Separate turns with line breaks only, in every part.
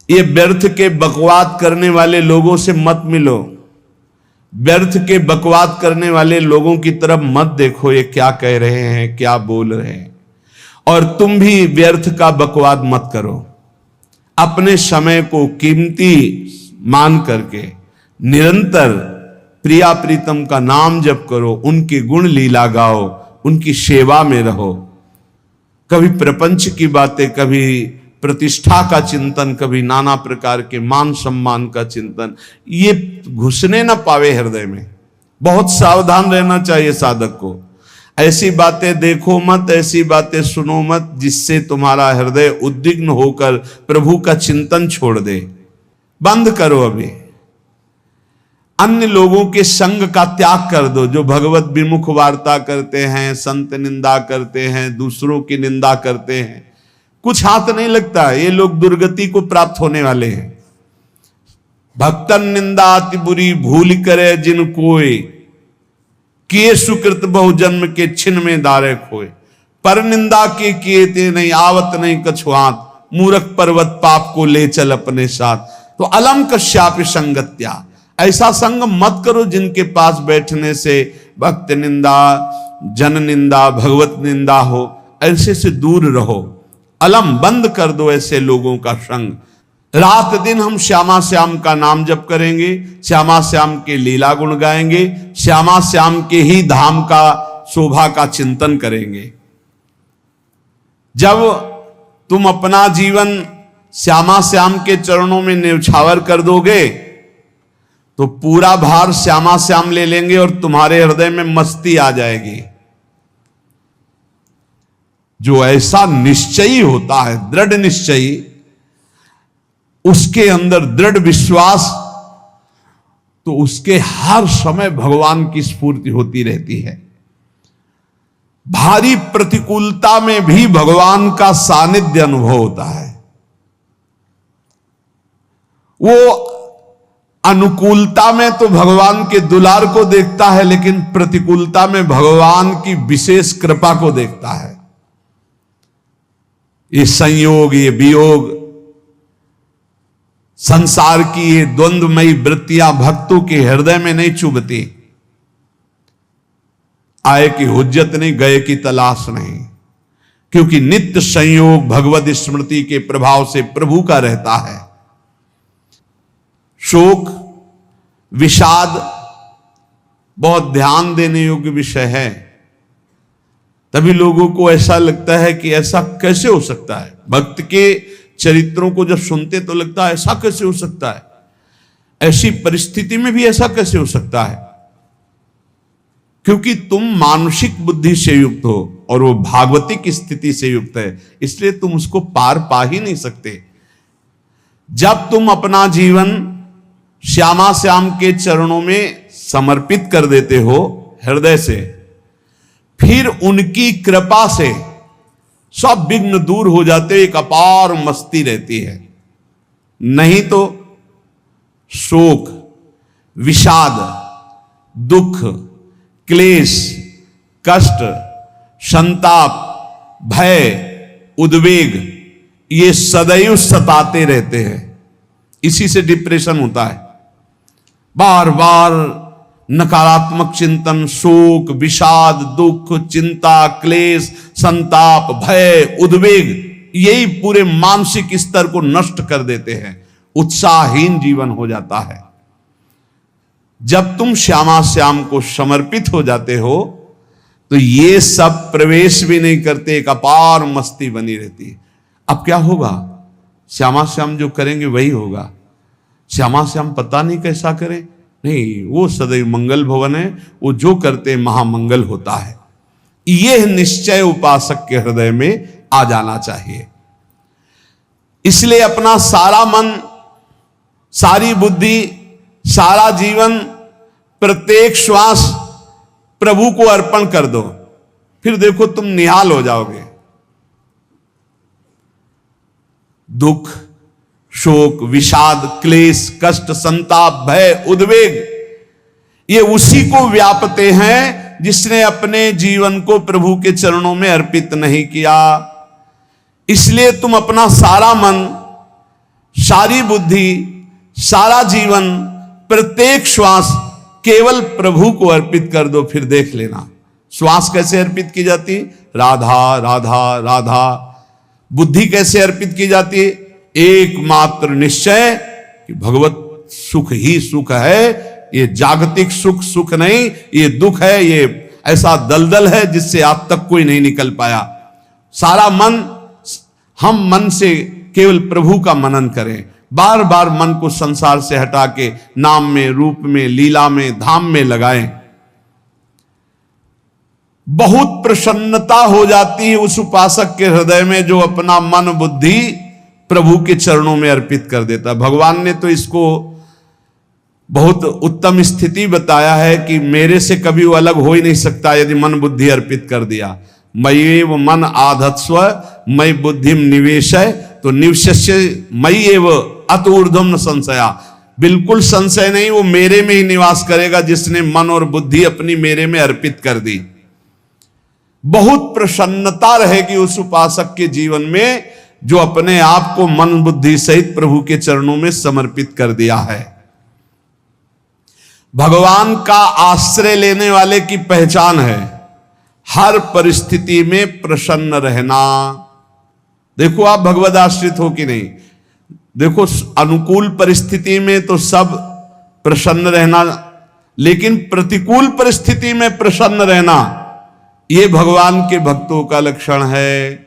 ये व्यर्थ के बकवाद करने वाले लोगों से मत मिलो, व्यर्थ के बकवाद करने वाले लोगों की तरफ मत देखो, ये क्या कह रहे हैं, क्या बोल रहे हैं। और तुम भी व्यर्थ का बकवाद मत करो। अपने समय को कीमती मान करके निरंतर प्रिया प्रीतम का नाम जप करो, उनके गुण लीला गाओ, उनकी सेवा में रहो। कभी प्रपंच की बातें, कभी प्रतिष्ठा का चिंतन, कभी नाना प्रकार के मान सम्मान का चिंतन, ये घुसने ना पावे हृदय में। बहुत सावधान रहना चाहिए साधक को। ऐसी बातें देखो मत, ऐसी बातें सुनो मत जिससे तुम्हारा हृदय उद्विग्न होकर प्रभु का चिंतन छोड़ दे। बंद करो अभी। अन्य लोगों के संग का त्याग कर दो, जो भगवत विमुख वार्ता करते हैं, संत निंदा करते हैं, दूसरों की निंदा करते हैं। कुछ हाथ नहीं लगता, ये लोग दुर्गति को प्राप्त होने वाले हैं। भक्तन निंदा अति बुरी भूल करे जिन कोय, किए सुकृत बहु जन्म के छिन में दारे खोए। पर निंदा के किए ते नहीं आवत नहीं कछुआत, मूर्ख पर्वत पाप को ले चल अपने साथ। तो अलम कश्यापि संगत्या, ऐसा संग मत करो जिनके पास बैठने से भक्त निंदा, जन निंदा, भगवत निंदा हो। ऐसे से दूर रहो। अलम बंद कर दो ऐसे लोगों का संग। रात दिन हम श्यामा श्याम का नाम जप करेंगे, श्यामा श्याम के लीला गुण गाएंगे, श्यामा श्याम के ही धाम का शोभा का चिंतन करेंगे। जब तुम अपना जीवन श्यामा श्याम के चरणों में न्यौछावर कर दोगे तो पूरा भार श्यामा श्याम ले लेंगे और तुम्हारे हृदय में मस्ती आ जाएगी। जो ऐसा निश्चयी होता है, दृढ़ निश्चयी, उसके अंदर दृढ़ विश्वास, तो उसके हर समय भगवान की स्फूर्ति होती रहती है। भारी प्रतिकूलता में भी भगवान का सानिध्य अनुभव होता है। वो अनुकूलता में तो भगवान के दुलार को देखता है, लेकिन प्रतिकूलता में भगवान की विशेष कृपा को देखता है। ये संयोग, ये वियोग, संसार की ये द्वंद्वमयी वृत्तियां भक्तों के हृदय में नहीं चुभती। आए की हुज्जत नहीं, गए की तलाश नहीं, क्योंकि नित्य संयोग भगवत स्मृति के प्रभाव से प्रभु का रहता है। शोक, विषाद बहुत ध्यान देने योग्य विषय है। तभी लोगों को ऐसा लगता है कि ऐसा कैसे हो सकता है। भक्त के चरित्रों को जब सुनते तो लगता है ऐसा कैसे हो सकता है, ऐसी परिस्थिति में भी ऐसा कैसे हो सकता है। क्योंकि तुम मानसिक बुद्धि से युक्त हो और वो भागवतिक स्थिति से युक्त है, इसलिए तुम उसको पार पा ही नहीं सकते। जब तुम अपना जीवन श्यामा श्याम के चरणों में समर्पित कर देते हो हृदय से, फिर उनकी कृपा से सब विघ्न दूर हो जाते, एक अपार मस्ती रहती है। नहीं तो शोक, विषाद, दुख, क्लेश, कष्ट, संताप, भय, उद्वेग, ये सदैव सताते रहते हैं। इसी से डिप्रेशन होता है। बार बार नकारात्मक चिंतन, शोक, विषाद, दुख, चिंता, क्लेश, संताप, भय, उद्वेग, यही पूरे मानसिक स्तर को नष्ट कर देते हैं। उत्साहहीन जीवन हो जाता है। जब तुम श्यामा श्याम को समर्पित हो जाते हो तो ये सब प्रवेश भी नहीं करते, एक अपार मस्ती बनी रहती है। अब क्या होगा? श्यामा श्याम जो करेंगे वही होगा। श्यामा श्याम पता नहीं कैसा करें, नहीं, वो सदैव मंगल भवन है, वो जो करते महामंगल होता है। यह निश्चय उपासक के हृदय में आ जाना चाहिए। इसलिए अपना सारा मन, सारी बुद्धि, सारा जीवन, प्रत्येक श्वास प्रभु को अर्पण कर दो, फिर देखो तुम निहाल हो जाओगे। दुख, शोक, विषाद, क्लेश, कष्ट, संताप, भय, उद्वेग, ये उसी को व्यापते हैं जिसने अपने जीवन को प्रभु के चरणों में अर्पित नहीं किया। इसलिए तुम अपना सारा मन, सारी बुद्धि, सारा जीवन, प्रत्येक श्वास केवल प्रभु को अर्पित कर दो, फिर देख लेना श्वास कैसे अर्पित की जाती, राधा राधा राधा। बुद्धि कैसे अर्पित की जाती है, एकमात्र निश्चय कि भगवत सुख ही सुख है, ये जागतिक सुख सुख नहीं, ये दुख है, ये ऐसा दलदल है जिससे आज तक कोई नहीं निकल पाया। सारा मन, हम मन से केवल प्रभु का मनन करें, बार बार मन को संसार से हटा के नाम में, रूप में, लीला में, धाम में लगाएं। बहुत प्रसन्नता हो जाती है उस उपासक के हृदय में जो अपना मन बुद्धि प्रभु के चरणों में अर्पित कर देता। भगवान ने तो इसको बहुत उत्तम स्थिति बताया है कि मेरे से कभी वो अलग हो ही नहीं सकता यदि मन बुद्धि अर्पित कर दिया। मय्येव मन आधत्स्व मयि बुद्धिम निवेशय, तो निवशस्य मय्येव अत ऊर्ध्वं न संशया, बिल्कुल संशय नहीं, वो मेरे में ही निवास करेगा जिसने मन और बुद्धि अपनी मेरे में अर्पित कर दी। बहुत प्रसन्नता रहेगी उस उपासक के जीवन में जो अपने आप को मन बुद्धि सहित प्रभु के चरणों में समर्पित कर दिया है। भगवान का आश्रय लेने वाले की पहचान है हर परिस्थिति में प्रसन्न रहना। देखो आप भगवद आश्रित हो कि नहीं, देखो अनुकूल परिस्थिति में तो सब प्रसन्न रहना, लेकिन प्रतिकूल परिस्थिति में प्रसन्न रहना ये भगवान के भक्तों का लक्षण है।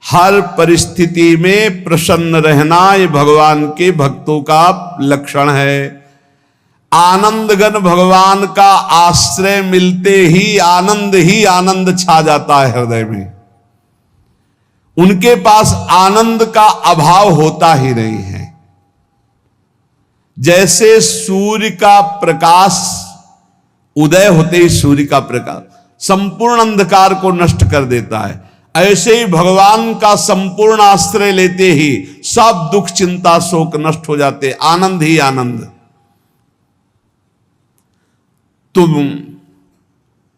हर परिस्थिति में प्रसन्न रहना ये भगवान के भक्तों का लक्षण है। आनंदगन भगवान का आश्रय मिलते ही आनंद छा जाता है हृदय में। उनके पास आनंद का अभाव होता ही नहीं है। जैसे सूर्य का प्रकाश उदय होते ही सूर्य का प्रकाश संपूर्ण अंधकार को नष्ट कर देता है, ऐसे ही भगवान का संपूर्ण आश्रय लेते ही सब दुख चिंता शोक नष्ट हो जाते, आनंद ही आनंद। तुम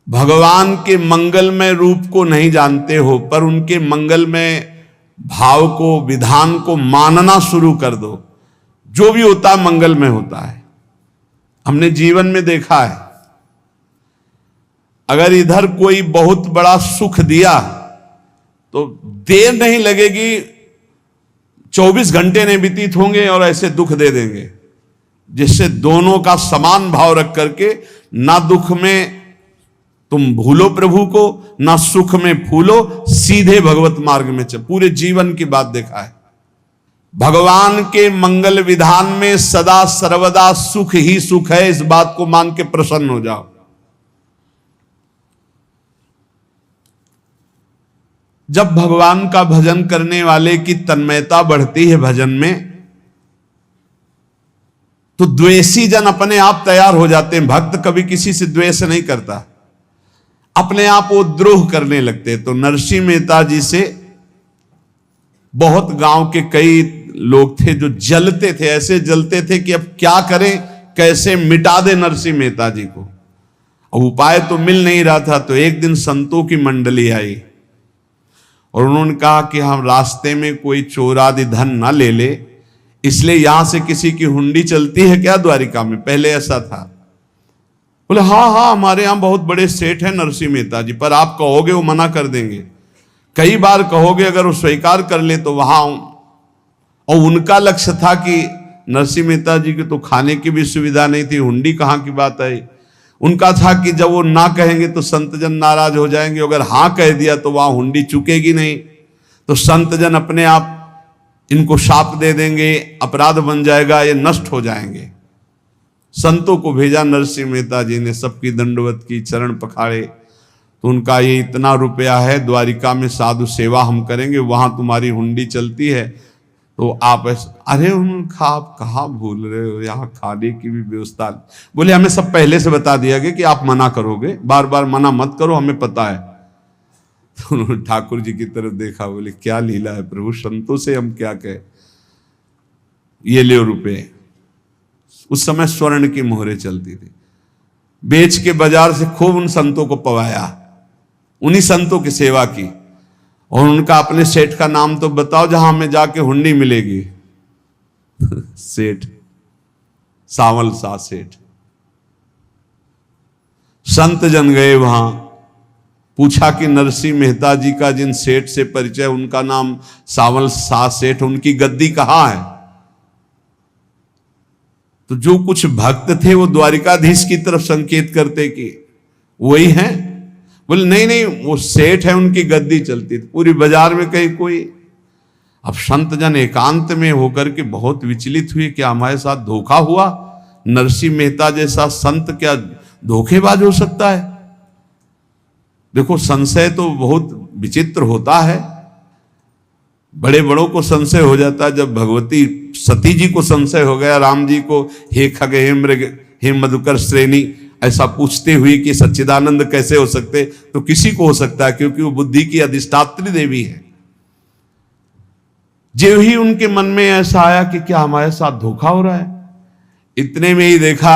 भगवान के मंगलमय रूप को नहीं जानते हो, पर उनके मंगलमय भाव को, विधान को मानना शुरू कर दो। जो भी होता है मंगलमय होता है। हमने जीवन में देखा है, अगर इधर कोई बहुत बड़ा सुख दिया तो देर नहीं लगेगी, 24 घंटे नहीं व्यतीत होंगे और ऐसे दुख दे देंगे, जिससे दोनों का समान भाव रख करके ना दुख में तुम भूलो प्रभु को, ना सुख में फूलो, सीधे भगवत मार्ग में चल। पूरे जीवन की बात देखा है, भगवान के मंगल विधान में सदा सर्वदा सुख ही सुख है, इस बात को मान के प्रसन्न हो जाओ। जब भगवान का भजन करने वाले की तन्मयता बढ़ती है भजन में, तो द्वेषी जन अपने आप तैयार हो जाते हैं। भक्त कभी किसी से द्वेष नहीं करता, अपने आप वो द्रोह करने लगते। तो नरसिंह मेहता जी से बहुत गांव के कई लोग थे जो जलते थे, ऐसे जलते थे कि अब क्या करें, कैसे मिटा दे नरसिंह मेहता जी को। अब उपाय तो मिल नहीं रहा था। तो एक दिन संतों की मंडली आई और उन्होंने कहा कि हम रास्ते में कोई चोर आदि धन ना ले ले, इसलिए यहां से किसी की हुंडी चलती है क्या द्वारिका में? पहले ऐसा था। बोले हाँ हाँ, हमारे यहां बहुत बड़े सेठ हैं नरसिंह मेहता जी, पर आप कहोगे वो मना कर देंगे। कई बार कहोगे, अगर वो स्वीकार कर ले तो वहां। और उनका लक्ष्य था कि नरसिंह मेहता जी की तो खाने की भी सुविधा नहीं थी, हुंडी कहाँ की बात आई। उनका था कि जब वो ना कहेंगे तो संतजन नाराज हो जाएंगे, अगर हाँ कह दिया तो वहां हुंडी चुकेगी नहीं, तो संतजन अपने आप इनको शाप दे देंगे, अपराध बन जाएगा, ये नष्ट हो जाएंगे। संतों को भेजा नरसिंह मेहता जी ने, सबकी दंडवत की, चरण पखाड़े। तो उनका ये इतना रुपया है, द्वारिका में साधु सेवा हम करेंगे, वहां तुम्हारी हुंडी चलती है, तो आप अरे उनका आप कहाँ भूल रहे हो, यहाँ खाने की भी व्यवस्था। बोले हमें सब पहले से बता दिया गया कि आप मना करोगे, बार बार मना मत करो, हमें पता है। तो उन्होंने ठाकुर जी की तरफ देखा, बोले क्या लीला है प्रभु, संतों से हम क्या कहें, ये ले रुपये। उस समय स्वर्ण की मोहरें चलती थी, बेच के बाजार से खूब उन संतों को पवाया, उन्हीं संतों की सेवा की। और उनका अपने सेठ का नाम तो बताओ जहां हमें जाके हुंडी मिलेगी। सेठ, सावल शाह सेठ। संत जन गए वहां, पूछा कि नरसिंह मेहता जी का जिन सेठ से परिचय, उनका नाम सावल शाह सेठ, उनकी गद्दी कहां है? तो जो कुछ भक्त थे वो द्वारिकाधीश की तरफ संकेत करते कि वही हैं। बोले नहीं नहीं, वो सेठ है, उनकी गद्दी चलती। पूरी बाजार में कहीं कोई। अब संत जन एकांत में होकर के बहुत विचलित हुए, क्या हमारे साथ धोखा हुआ? नरसिंह मेहता जैसा संत क्या धोखेबाज हो सकता है? देखो, संशय तो बहुत विचित्र होता है। बड़े बड़ों को संशय हो जाता है। जब भगवती सती जी को संशय हो गया, राम जी को, हे खग हे मृग हे मधुकर श्रेणी, ऐसा पूछते हुए कि सच्चिदानंद कैसे हो सकते, तो किसी को हो सकता है, क्योंकि वो बुद्धि की अधिष्ठात्री देवी है। जो ही उनके मन में ऐसा आया कि क्या हमारे साथ धोखा हो रहा है, इतने में ही देखा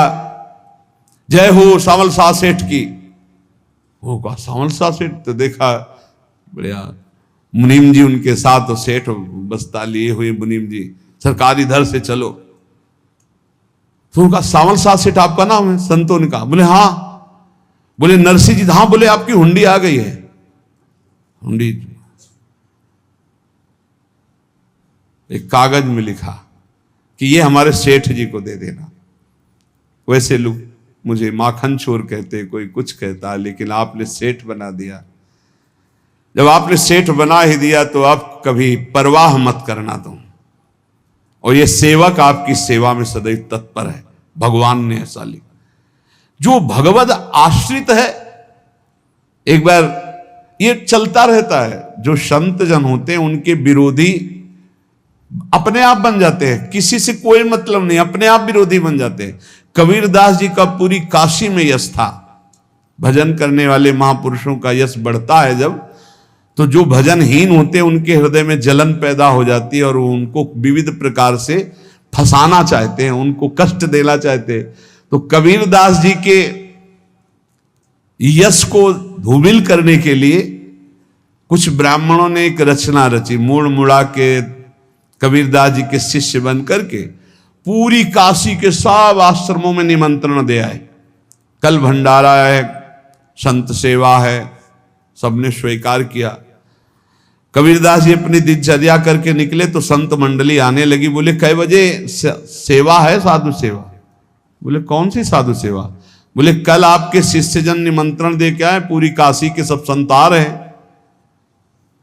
जय हो सावल शाह सेठ की। वो कहा सावल शाह सेठ? तो देखा बढ़िया मुनीम जी उनके साथ, सेठ बस्ता लिए हुए मुनीम जी, सरकार इधर से चलो। तो उनका सावल शाह सेठ आपका नाम है? संतों ने कहा। बोले हाँ। बोले नरसिंह जी? हाँ। बोले आपकी हुंडी आ गई है। हुंडी एक कागज में लिखा कि ये हमारे सेठ जी को दे देना। वैसे लोग मुझे माखन चोर कहते, कोई कुछ कहता, लेकिन आपने सेठ बना दिया। जब आपने सेठ बना ही दिया तो आप कभी परवाह मत करना तुम। और ये सेवक आपकी सेवा में सदैव तत्पर है। भगवान ने ऐसा लिखा। जो भगवद आश्रित है, एक बार ये चलता रहता है, जो संत जन होते हैं उनके विरोधी अपने आप बन जाते हैं। किसी से कोई मतलब नहीं, अपने आप विरोधी बन जाते हैं। कबीरदास जी का पूरी काशी में यश था। भजन करने वाले महापुरुषों का यश बढ़ता है जब, तो जो भजनहीन होते हैं उनके हृदय में जलन पैदा हो जाती है और वो उनको विविध प्रकार से फंसाना चाहते हैं, उनको कष्ट देना चाहते हैं। तो कबीरदास जी के यश को धूमिल करने के लिए कुछ ब्राह्मणों ने एक रचना रची। मुड़ मुड़ा के कबीरदास जी के शिष्य बन करके पूरी काशी के सब आश्रमों में निमंत्रण दे आए। कल भंडारा है, संत सेवा है, सबने स्वीकार किया। कबीरदास जी अपनी दिनचर्या करके निकले तो संत मंडली आने लगी। बोले कै बजे सेवा है? साधु सेवा। बोले कौन सी साधु सेवा? बोले कल आपके शिष्यजन निमंत्रण दे के आए, पूरी काशी के सब संत आ रहे हैं।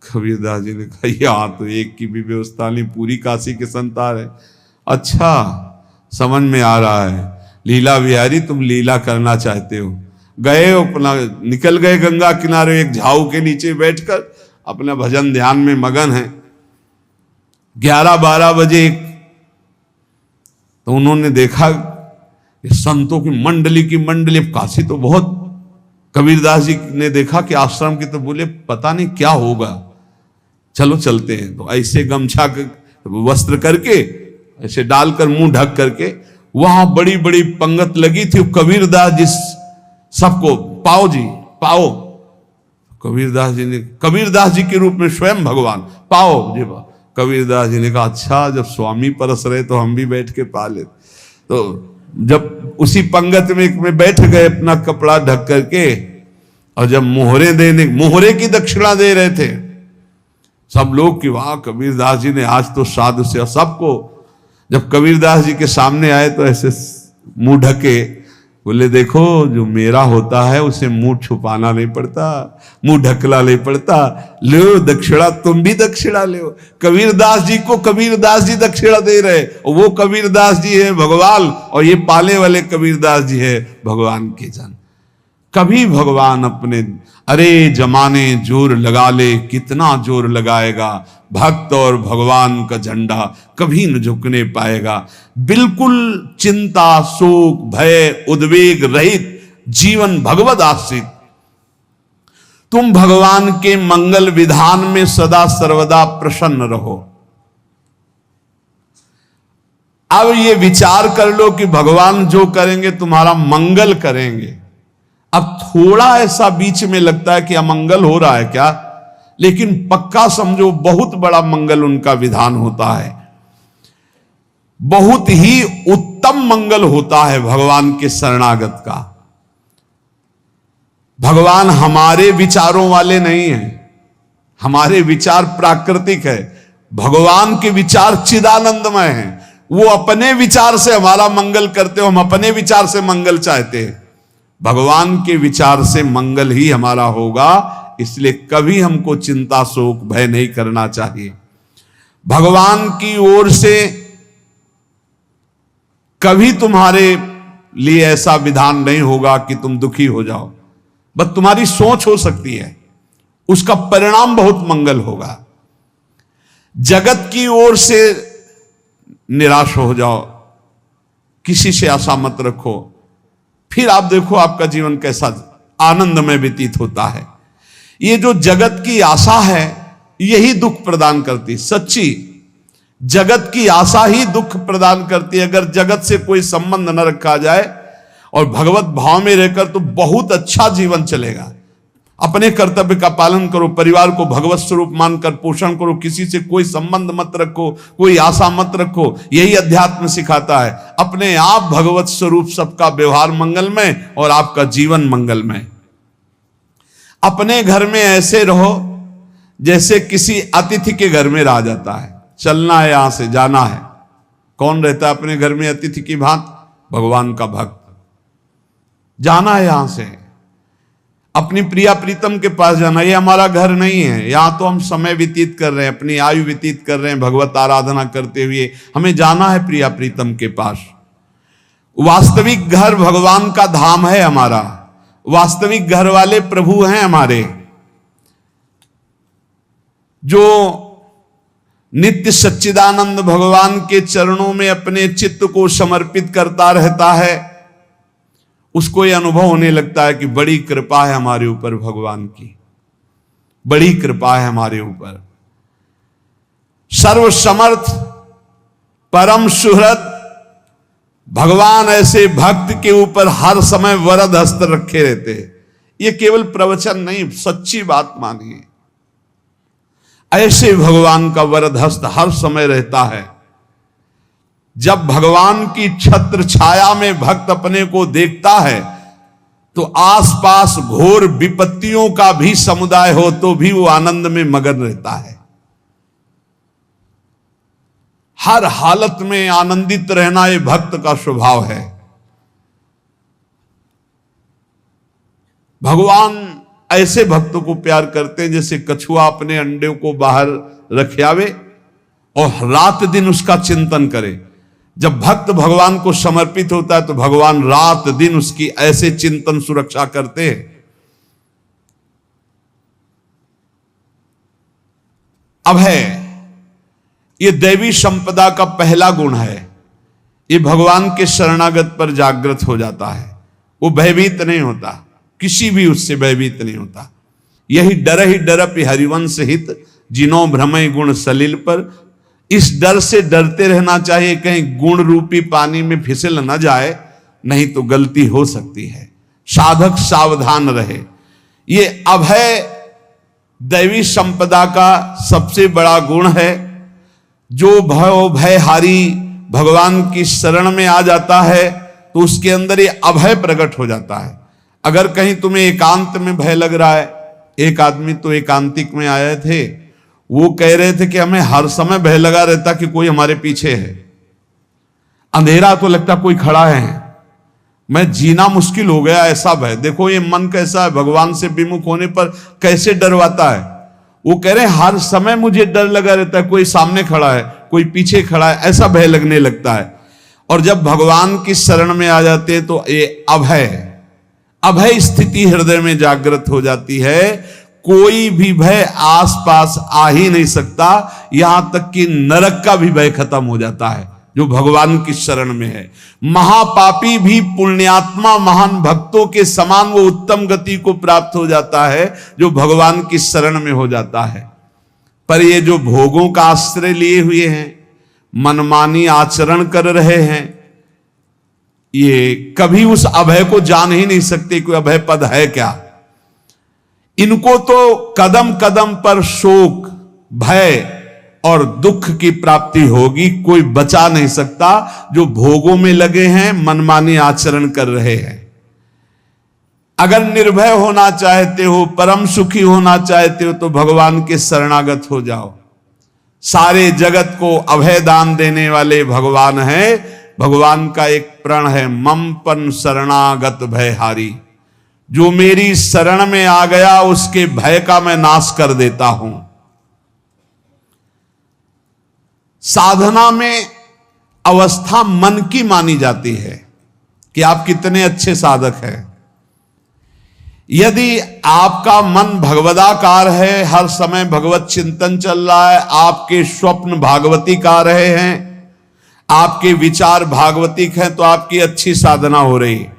कबीरदास जी ने कहा यहाँ तो एक की भी व्यवस्था नहीं, पूरी काशी के संत आ रहे। अच्छा, समझ में आ रहा है, लीला बिहारी तुम लीला करना चाहते हो। गए अपना निकल गए गंगा किनारे, एक झाऊ के नीचे बैठकर अपना भजन ध्यान में मगन है। 11-12 बजे तो उन्होंने देखा संतों की मंडली, काशी तो बहुत। कबीरदास जी ने देखा कि आश्रम की, तो बोले पता नहीं क्या होगा, चलो चलते हैं। तो ऐसे गमछा वस्त्र करके ऐसे डालकर मुंह ढक करके, वहां बड़ी बड़ी पंगत लगी थी। कबीरदास जी सबको पाओ जी पाओ। कबीरदास जी के रूप में स्वयं भगवान पाओ जी पाओ। कबीरदास जी ने कहा अच्छा, जब स्वामी परस रहे तो हम भी बैठ के पा ले। तो जब उसी पंगत में बैठ गए अपना कपड़ा ढक करके, और जब मोहरे की दक्षिणा दे रहे थे सब लोग कि वाह कबीरदास जी ने आज तो साधु से। सबको जब कबीरदास जी के सामने आए तो ऐसे मुंह ढके, बोले देखो जो मेरा होता है उसे मुंह छुपाना नहीं पड़ता, मुंह ढकला नहीं पड़ता। लो दक्षिणा, तुम भी दक्षिणा ले। कबीरदास जी को कबीरदास जी दक्षिणा दे रहे, और वो कबीरदास जी है भगवान, और ये पाले वाले कबीरदास जी है भगवान के जन। कभी भगवान अपने, अरे जमाने जोर लगा ले, कितना जोर लगाएगा, भक्त और भगवान का झंडा कभी न झुकने पाएगा। बिल्कुल चिंता शोक भय उद्वेग रहित जीवन भगवद आश्रित। तुम भगवान के मंगल विधान में सदा सर्वदा प्रसन्न रहो। अब ये विचार कर लो कि भगवान जो करेंगे तुम्हारा मंगल करेंगे। अब थोड़ा ऐसा बीच में लगता है कि अमंगल हो रहा है क्या, लेकिन पक्का समझो बहुत बड़ा मंगल उनका विधान होता है। बहुत ही उत्तम मंगल होता है भगवान के शरणागत का। भगवान हमारे विचारों वाले नहीं हैं, हमारे विचार प्राकृतिक है, भगवान के विचार चिदानंदमय हैं। वो अपने विचार से हमारा मंगल करते हो, हम अपने विचार से मंगल चाहते हैं। भगवान के विचार से मंगल ही हमारा होगा, इसलिए कभी हमको चिंता शोक भय नहीं करना चाहिए। भगवान की ओर से कभी तुम्हारे लिए ऐसा विधान नहीं होगा कि तुम दुखी हो जाओ, बस तुम्हारी सोच हो सकती है, उसका परिणाम बहुत मंगल होगा। जगत की ओर से निराश हो जाओ, किसी से आशा मत रखो, फिर आप देखो आपका जीवन कैसा आनंदमय व्यतीत होता है। ये जो जगत की आशा है यही दुख प्रदान करती, सच्ची जगत की आशा ही दुख प्रदान करती है। अगर जगत से कोई संबंध न रखा जाए और भगवत भाव में रहकर तो बहुत अच्छा जीवन चलेगा। अपने कर्तव्य का पालन करो, परिवार को भगवत स्वरूप मानकर पोषण करो, किसी से कोई संबंध मत रखो, कोई आशा मत रखो, यही अध्यात्म सिखाता है। अपने आप भगवत स्वरूप, सबका व्यवहार मंगलमय और आपका जीवन मंगलमय। अपने घर में ऐसे रहो जैसे किसी अतिथि के घर में रह जाता है, चलना है यहां से जाना है। कौन रहता है अपने घर में अतिथि की भांति? भगवान का भक्त। जाना है यहां से, अपनी प्रिया प्रीतम के पास जाना। ये हमारा घर नहीं है, यहां तो हम समय व्यतीत कर रहे हैं, अपनी आयु व्यतीत कर रहे हैं भगवत आराधना करते हुए। हमें जाना है प्रिया प्रीतम के पास। वास्तविक घर भगवान का धाम है हमारा, वास्तविक घर वाले प्रभु हैं हमारे, जो नित्य सच्चिदानंद भगवान के चरणों में अपने चित्त को समर्पित करता रहता है। उसको यह अनुभव होने लगता है कि बड़ी कृपा है हमारे ऊपर, भगवान की बड़ी कृपा है हमारे ऊपर। सर्वसमर्थ परम सुहृद भगवान ऐसे भक्त के ऊपर हर समय वरद हस्त रखे रहते हैं। ये केवल प्रवचन नहीं, सच्ची बात मानिए। ऐसे भगवान का वरद हस्त हर समय रहता है। जब भगवान की छत्र छाया में भक्त अपने को देखता है तो आसपास घोर विपत्तियों का भी समुदाय हो तो भी वो आनंद में मगन रहता है। हर हालत में आनंदित रहना ये भक्त का स्वभाव है। भगवान ऐसे भक्तों को प्यार करते हैं जैसे कछुआ अपने अंडे को बाहर रख आवे और रात दिन उसका चिंतन करे। जब भक्त भगवान को समर्पित होता है तो भगवान रात दिन उसकी ऐसे चिंतन सुरक्षा करते हैं। अभय, ये दैवी संपदा का पहला गुण है। ये भगवान के शरणागत पर जागृत हो जाता है, वो भयभीत नहीं होता, किसी भी उससे भयभीत नहीं होता। यही डरपि हरिवंश हित, जिनो भ्रमय गुण सलिल पर। इस डर से डरते रहना चाहिए कहीं गुण रूपी पानी में फिसल न जाए, नहीं तो गलती हो सकती है। साधक सावधान रहे। ये अभय दैवी संपदा का सबसे बड़ा गुण है। जो भयहारी भगवान की शरण में आ जाता है तो उसके अंदर ये अभय प्रकट हो जाता है। अगर कहीं तुम्हें एकांत में भय लग रहा है, एक आदमी तो एकांतिक में आए थे, वो कह रहे थे कि हमें हर समय भय लगा रहता कि कोई हमारे पीछे है, अंधेरा तो लगता कोई खड़ा है, मैं जीना मुश्किल हो गया, ऐसा भय। देखो ये मन कैसा है, भगवान से विमुख होने पर कैसे डरवाता है। वो कह रहे हैं हर समय मुझे डर लगा रहता है, कोई सामने खड़ा है, कोई पीछे खड़ा है, ऐसा भय लगने लगता है। और जब भगवान की शरण में आ जाते हैं तो ये अभय स्थिति हृदय में जागृत हो जाती है। कोई भी भय आसपास आ ही नहीं सकता, यहां तक कि नरक का भी भय खत्म हो जाता है जो भगवान की शरण में है। महापापी भी पुण्यात्मा महान भक्तों के समान वो उत्तम गति को प्राप्त हो जाता है जो भगवान की शरण में हो जाता है। पर ये जो भोगों का आश्रय लिए हुए हैं, मनमानी आचरण कर रहे हैं, ये कभी उस अभय को जान ही नहीं सकते कोई अभय पद है क्या। इनको तो कदम कदम पर शोक, भय और दुख की प्राप्ति होगी। कोई बचा नहीं सकता जो भोगों में लगे हैं, मनमानी आचरण कर रहे हैं। अगर निर्भय होना चाहते हो, परम सुखी होना चाहते हो, तो भगवान के शरणागत हो जाओ। सारे जगत को अभय दान देने वाले भगवान हैं। भगवान का एक प्रण है, ममपन शरणागत भयहारी। जो मेरी शरण में आ गया उसके भय का मैं नाश कर देता हूं। साधना में अवस्था मन की मानी जाती है कि आप कितने अच्छे साधक हैं। यदि आपका मन भगवदाकार है, हर समय भगवत चिंतन चल रहा है, आपके स्वप्न भागवती का रहे हैं, आपके विचार भागवतिक हैं, तो आपकी अच्छी साधना हो रही है।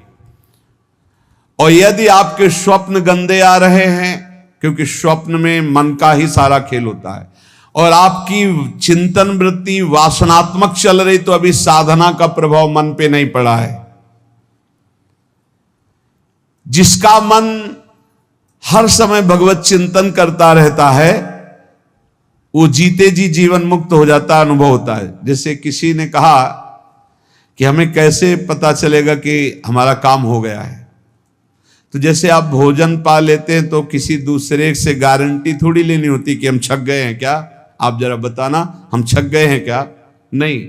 और यदि आपके स्वप्न गंदे आ रहे हैं, क्योंकि स्वप्न में मन का ही सारा खेल होता है, और आपकी चिंतन वृत्ति वासनात्मक चल रही, तो अभी साधना का प्रभाव मन पे नहीं पड़ा है। जिसका मन हर समय भगवत चिंतन करता रहता है, वो जीते जी जीवन मुक्त हो जाता, अनुभव होता है। जैसे किसी ने कहा कि हमें कैसे पता चलेगा कि हमारा काम हो गया है, तो जैसे आप भोजन पा लेते हैं तो किसी दूसरे से गारंटी थोड़ी लेनी होती कि हम छक गए हैं क्या, आप जरा बताना हम छक गए हैं क्या। नहीं,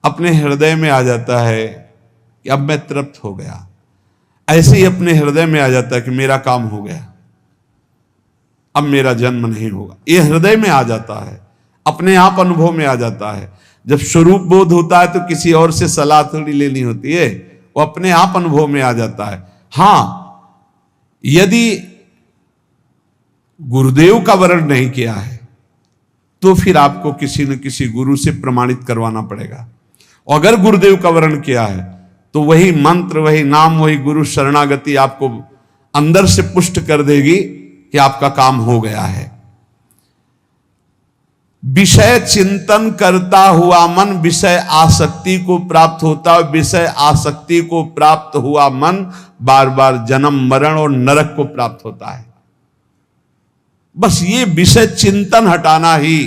अपने हृदय में आ जाता है कि अब मैं तृप्त हो गया। ऐसे ही अपने हृदय में आ जाता है कि मेरा काम हो गया, अब मेरा जन्म नहीं होगा। ये हृदय में आ जाता है, अपने आप अनुभव में आ जाता है। जब स्वरूप बोध होता है तो किसी और से सलाह थोड़ी लेनी होती है, वो अपने आप अनुभव में आ जाता है। हां, यदि गुरुदेव का वर्ण नहीं किया है तो फिर आपको किसी न किसी गुरु से प्रमाणित करवाना पड़ेगा। और अगर गुरुदेव का वर्ण किया है तो वही मंत्र, वही नाम, वही गुरु शरणागति आपको अंदर से पुष्ट कर देगी कि आपका काम हो गया है। विषय चिंतन करता हुआ मन विषय आसक्ति को प्राप्त होता है। विषय आसक्ति को प्राप्त हुआ मन बार बार जन्म मरण और नरक को प्राप्त होता है। बस ये विषय चिंतन हटाना ही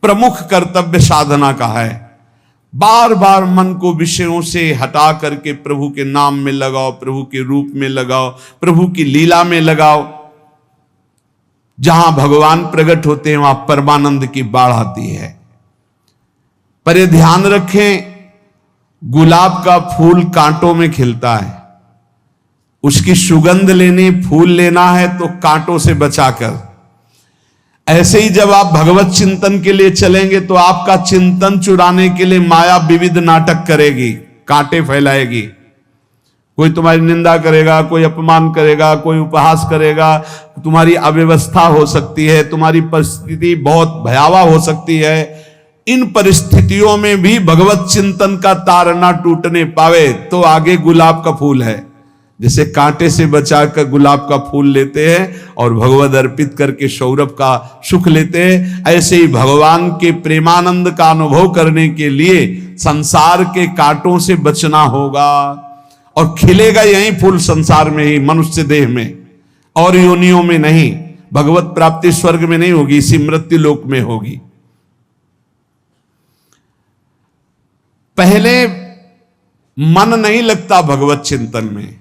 प्रमुख कर्तव्य साधना का है। बार बार मन को विषयों से हटा करके प्रभु के नाम में लगाओ, प्रभु के रूप में लगाओ, प्रभु की लीला में लगाओ। जहां भगवान प्रकट होते हैं वहां परमानंद की बाढ़ आती है। पर ये ध्यान रखें, गुलाब का फूल कांटों में खिलता है। उसकी सुगंध लेनी, फूल लेना है तो कांटों से बचाकर। ऐसे ही जब आप भगवत चिंतन के लिए चलेंगे तो आपका चिंतन चुराने के लिए माया विविध नाटक करेगी, कांटे फैलाएगी। कोई तुम्हारी निंदा करेगा, कोई अपमान करेगा, कोई उपहास करेगा, तुम्हारी अव्यवस्था हो सकती है, तुम्हारी परिस्थिति बहुत भयावह हो सकती है। इन परिस्थितियों में भी भगवत चिंतन का तार ना टूटने पावे तो आगे गुलाब का फूल है। जैसे कांटे से बचाकर गुलाब का फूल लेते हैं और भगवद अर्पित करके सौरभ का सुख लेते हैं, ऐसे ही भगवान के प्रेमानंद का अनुभव करने के लिए संसार के कांटों से बचना होगा। और खिलेगा यही फूल संसार में ही, मनुष्य देह में, और योनियों में नहीं। भगवत प्राप्ति स्वर्ग में नहीं होगी, इसी मृत्यु लोक में होगी। पहले मन नहीं लगता भगवत चिंतन में।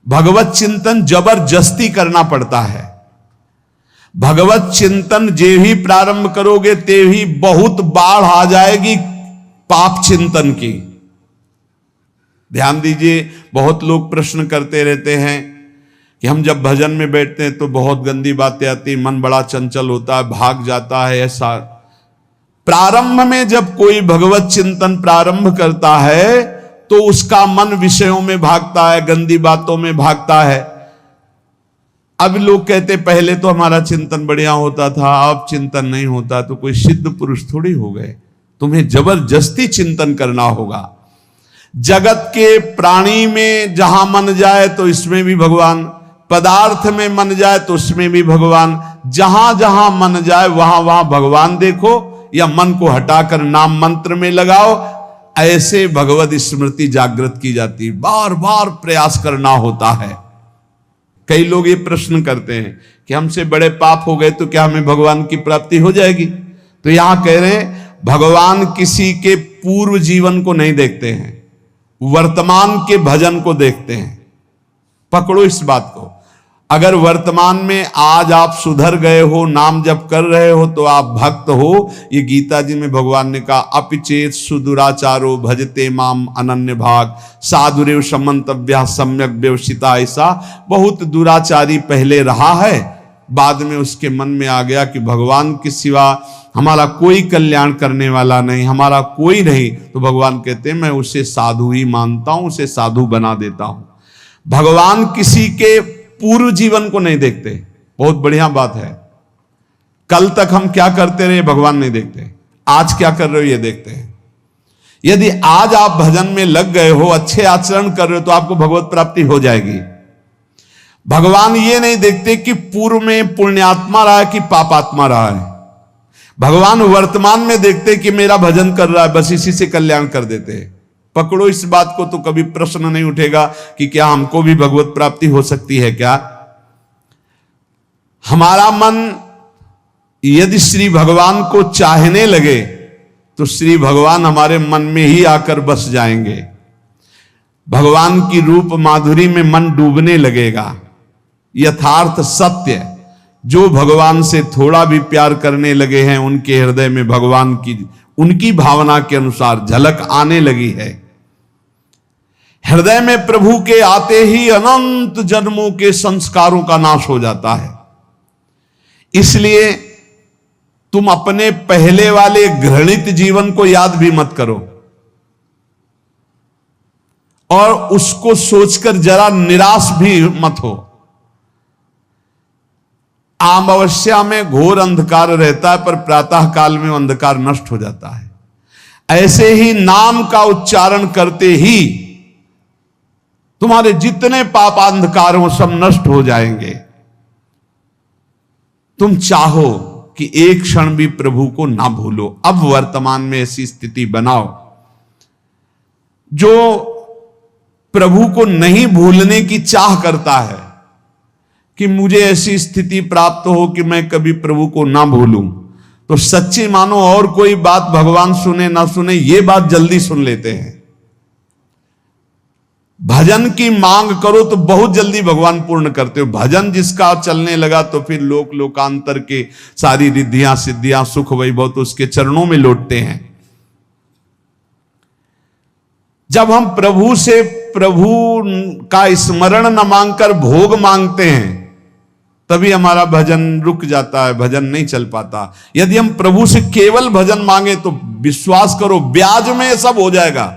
भगवत चिंतन जबरदस्ती करना पड़ता है। भगवत चिंतन जे ही प्रारंभ करोगे ते ही बहुत बाढ़ आ जाएगी पाप चिंतन की। ध्यान दीजिए, बहुत लोग प्रश्न करते रहते हैं कि हम जब भजन में बैठते हैं तो बहुत गंदी बातें आती, मन बड़ा चंचल होता है, भाग जाता है। ऐसा प्रारंभ में जब कोई भगवत चिंतन प्रारंभ करता है तो उसका मन विषयों में भागता है, गंदी बातों में भागता है। अब लोग कहते पहले तो हमारा चिंतन बढ़िया होता था, अब चिंतन नहीं होता। तो कोई सिद्ध पुरुष थोड़ी हो गए, तुम्हें जबरदस्ती चिंतन करना होगा। जगत के प्राणी में जहां मन जाए तो इसमें भी भगवान, पदार्थ में मन जाए तो उसमें भी भगवान। जहां जहां मन जाए वहां वहां भगवान देखो, या मन को हटाकर नाम मंत्र में लगाओ। ऐसे भगवत स्मृति जागृत की जाती है। बार बार प्रयास करना होता है। कई लोग ये प्रश्न करते हैं कि हमसे बड़े पाप हो गए तो क्या हमें भगवान की प्राप्ति हो जाएगी? तो यहां कह रहे हैं भगवान किसी के पूर्व जीवन को नहीं देखते हैं, वर्तमान के भजन को देखते हैं। पकड़ो इस बात को। अगर वर्तमान में आज आप सुधर गए हो, नाम जप कर रहे हो, तो आप भक्त हो। ये गीता जी में भगवान ने कहा, अपिचेत सुदुराचारो भजते माम अनन्य भाग साधुरेव समन्तव्या सम्यक व्यवसिता। ऐसा बहुत दुराचारी पहले रहा है, बाद में उसके मन में आ गया कि भगवान के सिवा हमारा कोई कल्याण करने वाला नहीं, हमारा कोई नहीं, तो भगवान कहते हैं मैं उसे साधु ही मानता हूं, उसे साधु बना देता हूं। भगवान किसी के पूर्व जीवन को नहीं देखते। बहुत बढ़िया बात है। कल तक हम क्या करते रहे भगवान नहीं देखते, आज क्या कर रहे हो ये देखते हैं। यदि आज आप भजन में लग गए हो, अच्छे आचरण कर रहे हो, तो आपको भगवत प्राप्ति हो जाएगी। भगवान ये नहीं देखते कि पूर्व में पुण्यात्मा रहा है कि पापात्मा रहा है। भगवान वर्तमान में देखते कि मेरा भजन कर रहा है, बस इसी से कल्याण कर देते हैं। पकड़ो इस बात को, तो कभी प्रश्न नहीं उठेगा कि क्या हमको भी भगवत प्राप्ति हो सकती है क्या। हमारा मन यदि श्री भगवान को चाहने लगे तो श्री भगवान हमारे मन में ही आकर बस जाएंगे। भगवान की रूप माधुरी में मन डूबने लगेगा। यथार्थ सत्य, जो भगवान से थोड़ा भी प्यार करने लगे हैं, उनके हृदय में भगवान की उनकी भावना के अनुसार झलक आने लगी है। हृदय में प्रभु के आते ही अनंत जन्मों के संस्कारों का नाश हो जाता है। इसलिए तुम अपने पहले वाले घृणित जीवन को याद भी मत करो और उसको सोचकर जरा निराश भी मत हो। अमावस्या में घोर अंधकार रहता है, पर प्रातः काल में अंधकार नष्ट हो जाता है। ऐसे ही नाम का उच्चारण करते ही तुम्हारे जितने पाप अंधकार हो सब नष्ट हो जाएंगे। तुम चाहो कि एक क्षण भी प्रभु को ना भूलो। अब वर्तमान में ऐसी स्थिति बनाओ। जो प्रभु को नहीं भूलने की चाह करता है कि मुझे ऐसी स्थिति प्राप्त हो कि मैं कभी प्रभु को ना भूलूं, तो सच्ची मानो और कोई बात भगवान सुने ना सुने, ये बात जल्दी सुन लेते हैं। भजन की मांग करो तो बहुत जल्दी भगवान पूर्ण करते हो। भजन जिसका चलने लगा तो फिर लोक लोकांतर के सारी रिद्धियां सिद्धियां सुख वैभव तो उसके चरणों में लौटते हैं। जब हम प्रभु से प्रभु का स्मरण न मांगकर भोग मांगते हैं, तभी हमारा भजन रुक जाता है, भजन नहीं चल पाता। यदि हम प्रभु से केवल भजन मांगे तो विश्वास करो ब्याज में सब हो जाएगा।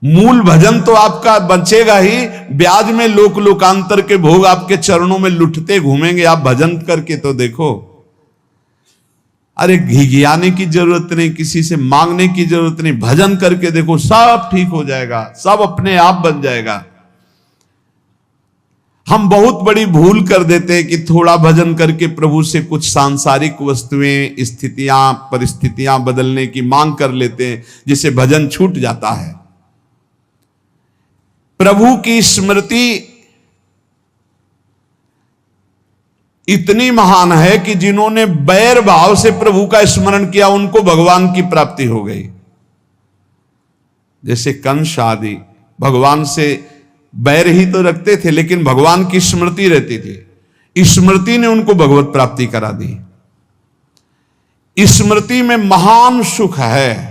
मूल भजन तो आपका बचेगा ही, ब्याज में लोक लोकांतर के भोग आपके चरणों में लुटते घूमेंगे। आप भजन करके तो देखो। अरे घिघियाने की जरूरत नहीं, किसी से मांगने की जरूरत नहीं, भजन करके देखो, सब ठीक हो जाएगा, सब अपने आप बन जाएगा। हम बहुत बड़ी भूल कर देते हैं कि थोड़ा भजन करके प्रभु से कुछ सांसारिक वस्तुएं, स्थितियां, परिस्थितियां बदलने की मांग कर लेते हैं, जिससे भजन छूट जाता है। प्रभु की स्मृति इतनी महान है कि जिन्होंने बैर भाव से प्रभु का स्मरण किया उनको भगवान की प्राप्ति हो गई। जैसे कंस आदि भगवान से बैर ही तो रखते थे, लेकिन भगवान की स्मृति रहती थी। स्मृति ने उनको भगवत प्राप्ति करा दी। स्मृति में महान सुख है,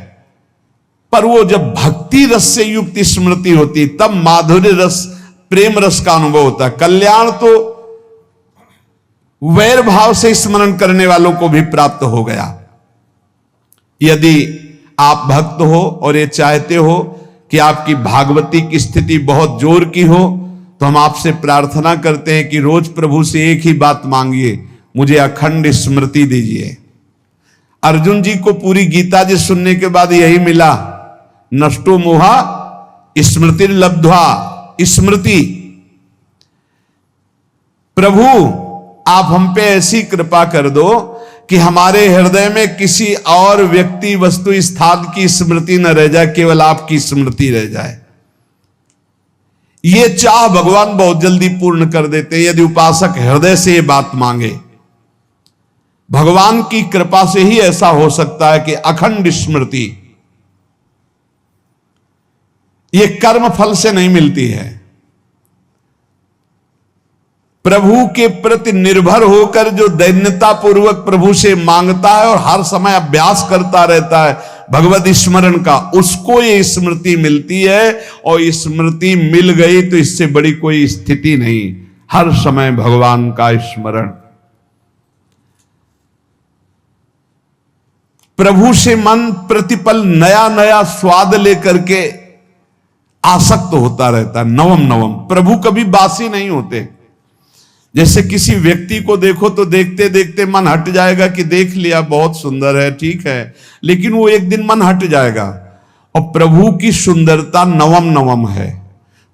पर वो जब भक्ति रस से युक्त स्मृति होती तब माधुर्य रस, प्रेम रस का अनुभव होता है। कल्याण तो वैर भाव से स्मरण करने वालों को भी प्राप्त हो गया। यदि आप भक्त हो और ये चाहते हो कि आपकी भागवती की स्थिति बहुत जोर की हो, तो हम आपसे प्रार्थना करते हैं कि रोज प्रभु से एक ही बात मांगिए, मुझे अखंड स्मृति दीजिए। अर्जुन जी को पूरी गीता जी सुनने के बाद यही मिला, नष्टो मोहा स्मृति लब्ध्वा। स्मृति, प्रभु आप हम पे ऐसी कृपा कर दो कि हमारे हृदय में किसी और व्यक्ति, वस्तु, स्थान की स्मृति न रह जाए, केवल आपकी स्मृति रह जाए। ये चाह भगवान बहुत जल्दी पूर्ण कर देते हैं यदि उपासक हृदय से ये बात मांगे। भगवान की कृपा से ही ऐसा हो सकता है कि अखंड स्मृति ये कर्म फल से नहीं मिलती है। प्रभु के प्रति निर्भर होकर जो दैन्यता पूर्वक प्रभु से मांगता है और हर समय अभ्यास करता रहता है भगवत स्मरण का, उसको ये स्मृति मिलती है। और स्मृति मिल गई तो इससे बड़ी कोई स्थिति नहीं, हर समय भगवान का स्मरण। प्रभु से मन प्रतिपल नया नया स्वाद लेकर के आसक्त होता रहता है, नवम नवम। प्रभु कभी बासी नहीं होते। जैसे किसी व्यक्ति को देखो तो देखते देखते मन हट जाएगा कि देख लिया, बहुत सुंदर है, ठीक है, लेकिन वो एक दिन मन हट जाएगा। और प्रभु की सुंदरता नवम नवम है,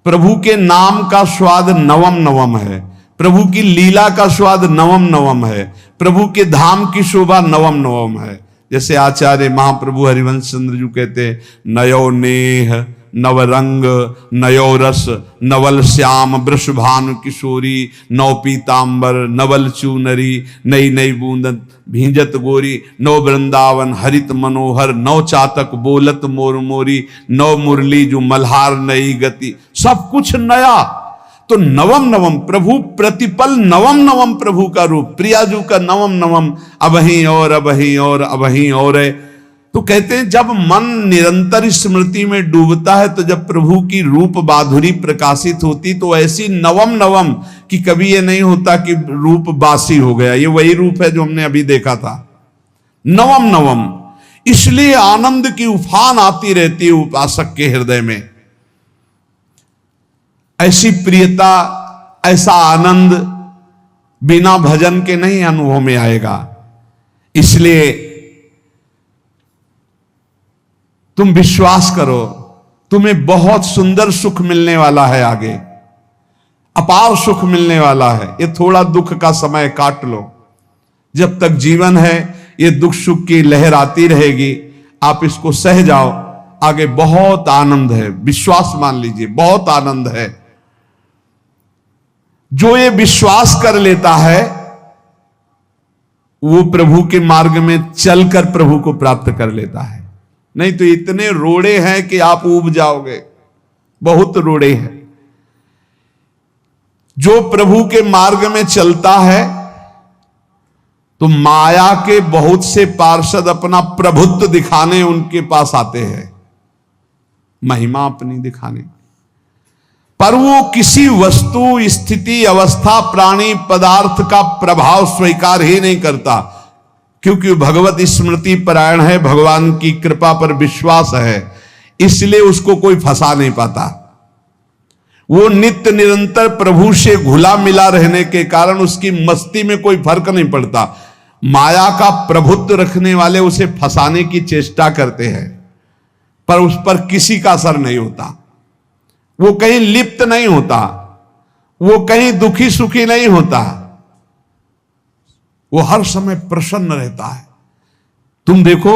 प्रभु के नाम का स्वाद नवम नवम है, प्रभु की लीला का स्वाद नवम नवम है, प्रभु के धाम की शोभा नवम नवम है। जैसे आचार्य महाप्रभु हरिवंश चंद्र जी कहते, नयो नेह नवरंग नयो रस नवल श्याम वृषभानु किशोरी, नव पीतांबर नवल चूनरी, नई नई बूंदन भींजत गोरी, नव वृंदावन हरित मनोहर, नव चातक बोलत मोर मोरी, नव मुरली जो मल्हार नई गति, सब कुछ नया। तो नवम नवम प्रभु प्रतिपल नवम नवम प्रभु का रूप, प्रियाजू का नवम नवम, अबहीं और अबहीं और अबहीं और है। तो कहते हैं जब मन निरंतर स्मृति में डूबता है तो जब प्रभु की रूप माधुरी प्रकाशित होती तो ऐसी नवम नवम कि कभी ये नहीं होता कि रूप बासी हो गया। ये वही रूप है जो हमने अभी देखा था, नवम नवम। इसलिए आनंद की उफान आती रहती है उपासक के हृदय में। ऐसी प्रियता, ऐसा आनंद बिना भजन के नहीं अनुभव में आएगा। इसलिए तुम विश्वास करो, तुम्हें बहुत सुंदर सुख मिलने वाला है, आगे अपार सुख मिलने वाला है। ये थोड़ा दुख का समय काट लो, जब तक जीवन है ये दुख सुख की लहर आती रहेगी, आप इसको सह जाओ, आगे बहुत आनंद है, विश्वास मान लीजिए, बहुत आनंद है। जो ये विश्वास कर लेता है वो प्रभु के मार्ग में चलकर प्रभु को प्राप्त कर लेता है। नहीं तो इतने रोड़े हैं कि आप ऊब जाओगे, बहुत रोड़े हैं। जो प्रभु के मार्ग में चलता है तो माया के बहुत से पार्षद अपना प्रभुत्व दिखाने उनके पास आते हैं, महिमा अपनी दिखाने, पर वो किसी वस्तु स्थिति अवस्था प्राणी पदार्थ का प्रभाव स्वीकार ही नहीं करता, क्योंकि भगवत स्मृति परायण है, भगवान की कृपा पर विश्वास है, इसलिए उसको कोई फंसा नहीं पाता। वो नित्य निरंतर प्रभु से घुला मिला रहने के कारण उसकी मस्ती में कोई फर्क नहीं पड़ता। माया का प्रभुत्व रखने वाले उसे फंसाने की चेष्टा करते हैं, पर उस पर किसी का असर नहीं होता। वो कहीं लिप्त नहीं होता, वो कहीं दुखी सुखी नहीं होता, वो हर समय प्रसन्न रहता है। तुम देखो,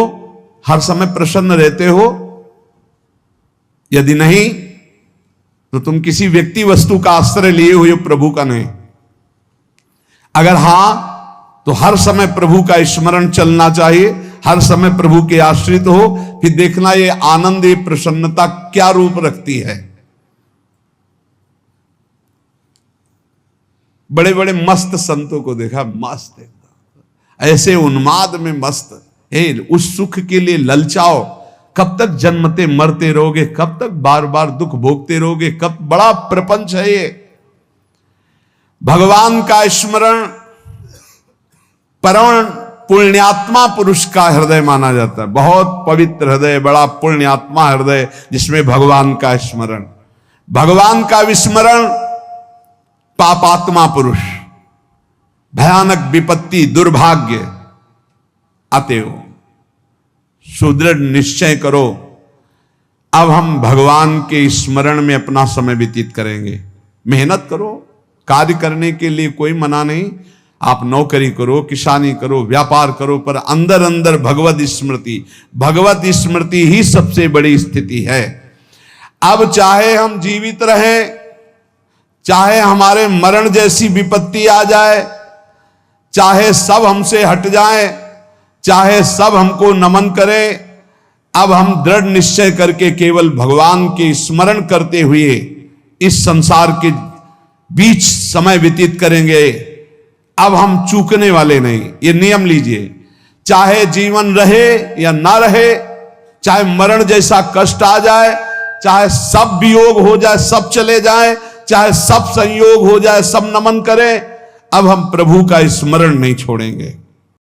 हर समय प्रसन्न रहते हो? यदि नहीं तो तुम किसी व्यक्ति वस्तु का आश्रय लिए हुए, प्रभु का नहीं। अगर हां तो हर समय प्रभु का स्मरण चलना चाहिए, हर समय प्रभु के आश्रित हो, फिर देखना ये आनंद, ये प्रसन्नता क्या रूप रखती है। बड़े बड़े मस्त संतों को देखा, मस्त ऐसे उन्माद में मस्त है। उस सुख के लिए ललचाओ, कब तक जन्मते मरते रहोगे, कब तक बार बार दुख भोगते रहोगे, कब बड़ा प्रपंच है ये। भगवान का स्मरण परम पुण्यात्मा पुरुष का हृदय माना जाता है, बहुत पवित्र हृदय, बड़ा पुण्यात्मा हृदय जिसमें भगवान का स्मरण। भगवान का विस्मरण पापात्मा पुरुष, भयानक विपत्ति दुर्भाग्य आते हो। सुदृढ़ निश्चय करो, अब हम भगवान के स्मरण में अपना समय व्यतीत करेंगे। मेहनत करो, कार्य करने के लिए कोई मना नहीं, आप नौकरी करो, किसानी करो, व्यापार करो, पर अंदर अंदर भगवत स्मृति ही सबसे बड़ी स्थिति है। अब चाहे हम जीवित रहें, चाहे हमारे मरण जैसी विपत्ति आ जाए, चाहे सब हमसे हट जाए, चाहे सब हमको नमन करें, अब हम दृढ़ निश्चय करके केवल भगवान के स्मरण करते हुए इस संसार के बीच समय व्यतीत करेंगे। अब हम चूकने वाले नहीं। ये नियम लीजिए, चाहे जीवन रहे या ना रहे, चाहे मरण जैसा कष्ट आ जाए, चाहे सब वियोग हो जाए, सब चले जाए, चाहे सब संयोग हो जाए, सब नमन करें, अब हम प्रभु का स्मरण नहीं छोड़ेंगे।